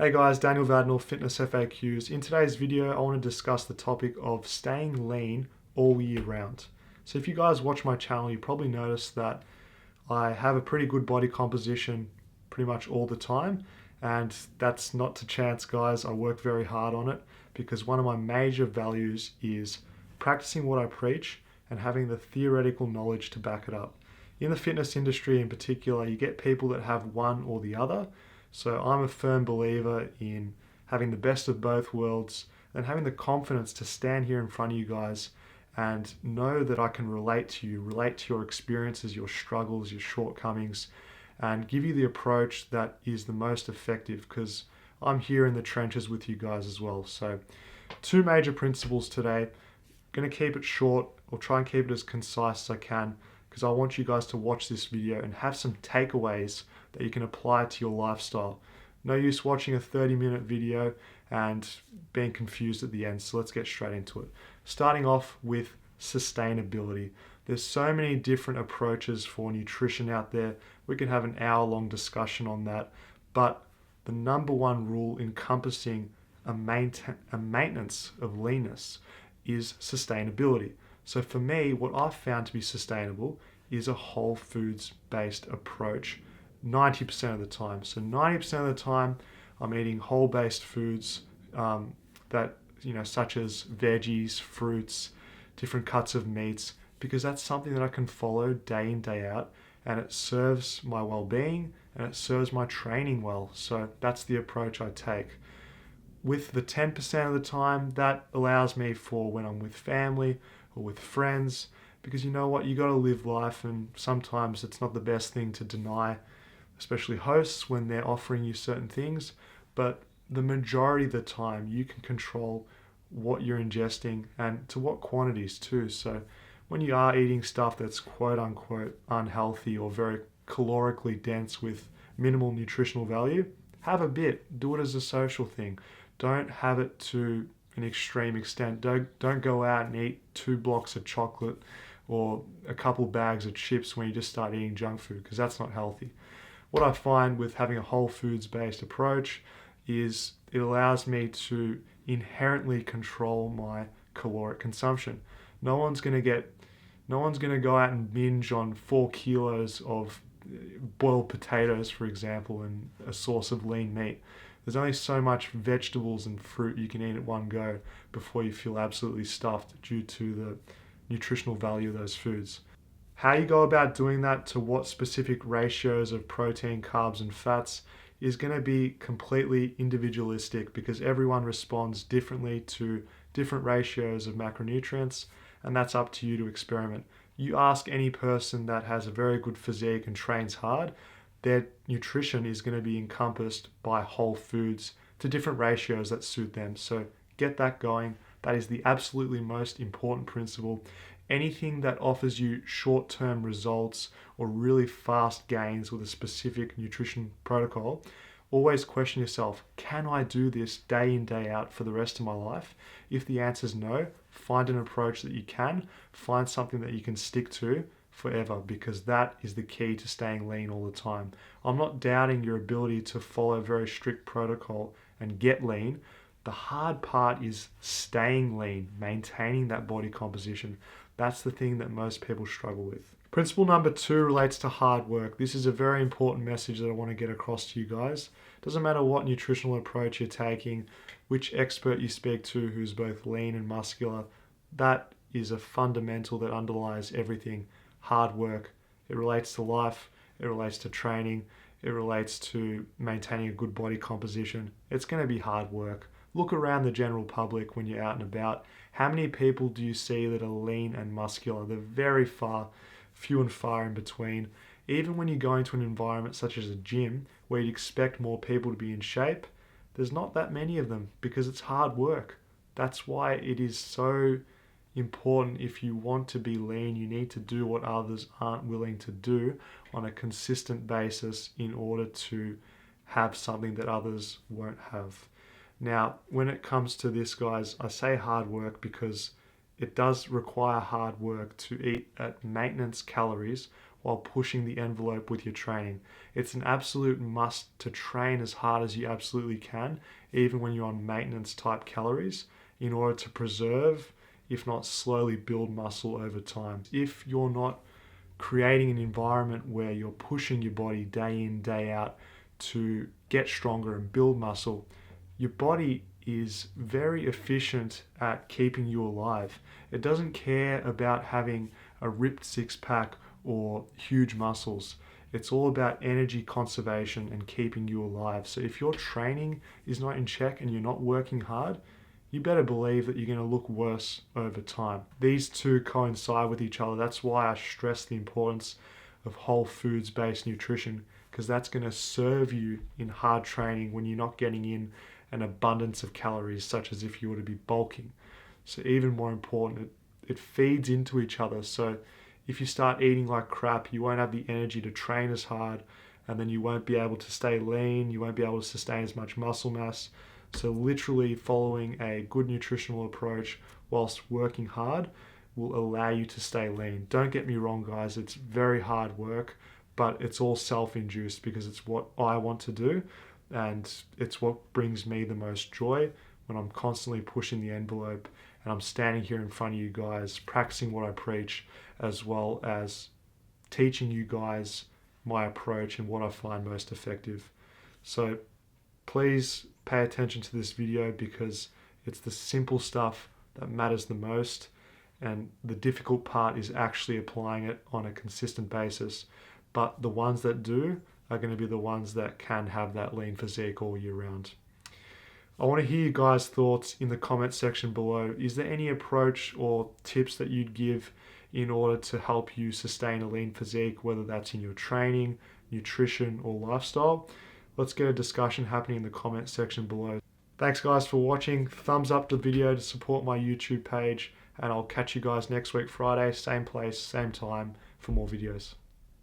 Hey guys, Daniel Vadnor, Fitness FAQs. In today's video, I want to discuss the topic of staying lean all year round. So if you guys watch my channel, you probably noticed that I have a pretty good body composition pretty much all the time. And that's not to chance, guys. I work very hard on it because one of my major values is practicing what I preach and having the theoretical knowledge to back it up. In the fitness industry in particular, you get people that have one or the other. So I'm a firm believer in having the best of both worlds and having the confidence to stand here in front of you guys and know that I can relate to you, relate to your experiences, your struggles, your shortcomings, and give you the approach that is the most effective because I'm here in the trenches with you guys as well. So two major principles today. Going to keep it short or try and keep it as concise as I can because I want you guys to watch this video and have some takeaways that you can apply to your lifestyle. No use watching a 30-minute video and being confused at the end, so let's get straight into it. Starting off with sustainability. There's so many different approaches for nutrition out there. We can have an hour-long discussion on that, but the number one rule encompassing a maintenance of leanness is sustainability. So for me, what I've found to be sustainable is a whole foods based approach 90% of the time. So 90% of the time, I'm eating whole based foods that, such as veggies, fruits, different cuts of meats, because that's something that I can follow day in, day out, and it serves my well being and it serves my training well. So that's the approach I take. With the 10% of the time, that allows me for when I'm with family or with friends, because you know what, you got to live life, and sometimes it's not the best thing to deny, especially hosts when they're offering you certain things, but the majority of the time you can control what you're ingesting and to what quantities too. So when you are eating stuff that's quote unquote unhealthy or very calorically dense with minimal nutritional value, have a bit, do it as a social thing. Don't have it to an extreme extent. Don't go out and eat 2 blocks of chocolate or a couple bags of chips when you just start eating junk food, because that's not healthy. What I find with having a whole foods based approach is it allows me to inherently control my caloric consumption. No one's going to go out and binge on 4 kilos of boiled potatoes, for example, and a source of lean meat. There's only so much vegetables and fruit you can eat at one go before you feel absolutely stuffed due to the nutritional value of those foods. How you go about doing that, to what specific ratios of protein, carbs, and fats, is going to be completely individualistic because everyone responds differently to different ratios of macronutrients, and that's up to you to experiment. You ask any person that has a very good physique and trains hard, their nutrition is going to be encompassed by whole foods to different ratios that suit them. So get that going. That is the absolutely most important principle. Anything that offers you short-term results or really fast gains with a specific nutrition protocol, always question yourself, can I do this day in, day out for the rest of my life? If the answer is no, find an approach that you can, find something that you can stick to forever, because that is the key to staying lean all the time. I'm not doubting your ability to follow a very strict protocol and get lean. The hard part is staying lean, maintaining that body composition. That's the thing that most people struggle with. Principle number 2 relates to hard work. This is a very important message that I want to get across to you guys. Doesn't matter what nutritional approach you're taking, which expert you speak to who's both lean and muscular, that is a fundamental that underlies everything. Hard work. It relates to life, it relates to training, it relates to maintaining a good body composition. It's going to be hard work. Look around the general public when you're out and about. How many people do you see that are lean and muscular? They're very few and far in between. Even when you go into an environment such as a gym where you'd expect more people to be in shape, there's not that many of them because it's hard work. That's why it is so important. If you want to be lean, you need to do what others aren't willing to do on a consistent basis in order to have something that others won't have. Now, when it comes to this, guys, I say hard work because it does require hard work to eat at maintenance calories while pushing the envelope with your training. It's an absolute must to train as hard as you absolutely can, even when you're on maintenance type calories, in order to preserve, if not slowly build muscle over time. If you're not creating an environment where you're pushing your body day in, day out to get stronger and build muscle, your body is very efficient at keeping you alive. It doesn't care about having a ripped six-pack or huge muscles. It's all about energy conservation and keeping you alive. So if your training is not in check and you're not working hard, you better believe that you're going to look worse over time. These two coincide with each other. That's why I stress the importance of whole foods-based nutrition, because that's going to serve you in hard training when you're not getting in an abundance of calories, such as if you were to be bulking. So even more important, it feeds into each other. So if you start eating like crap, you won't have the energy to train as hard, and then you won't be able to stay lean, you won't be able to sustain as much muscle mass. So literally following a good nutritional approach whilst working hard will allow you to stay lean. Don't get me wrong, guys, it's very hard work, but it's all self-induced because it's what I want to do, and it's what brings me the most joy when I'm constantly pushing the envelope and I'm standing here in front of you guys practicing what I preach, as well as teaching you guys my approach and what I find most effective. So please pay attention to this video, because it's the simple stuff that matters the most, and the difficult part is actually applying it on a consistent basis. But the ones that do are going to be the ones that can have that lean physique all year round. I want to hear you guys' thoughts in the comment section below. Is there any approach or tips that you'd give in order to help you sustain a lean physique, whether that's in your training, nutrition, or lifestyle? Let's get a discussion happening in the comment section below. Thanks guys for watching. Thumbs up the video to support my YouTube page, and I'll catch you guys next week Friday, same place, same time, for more videos.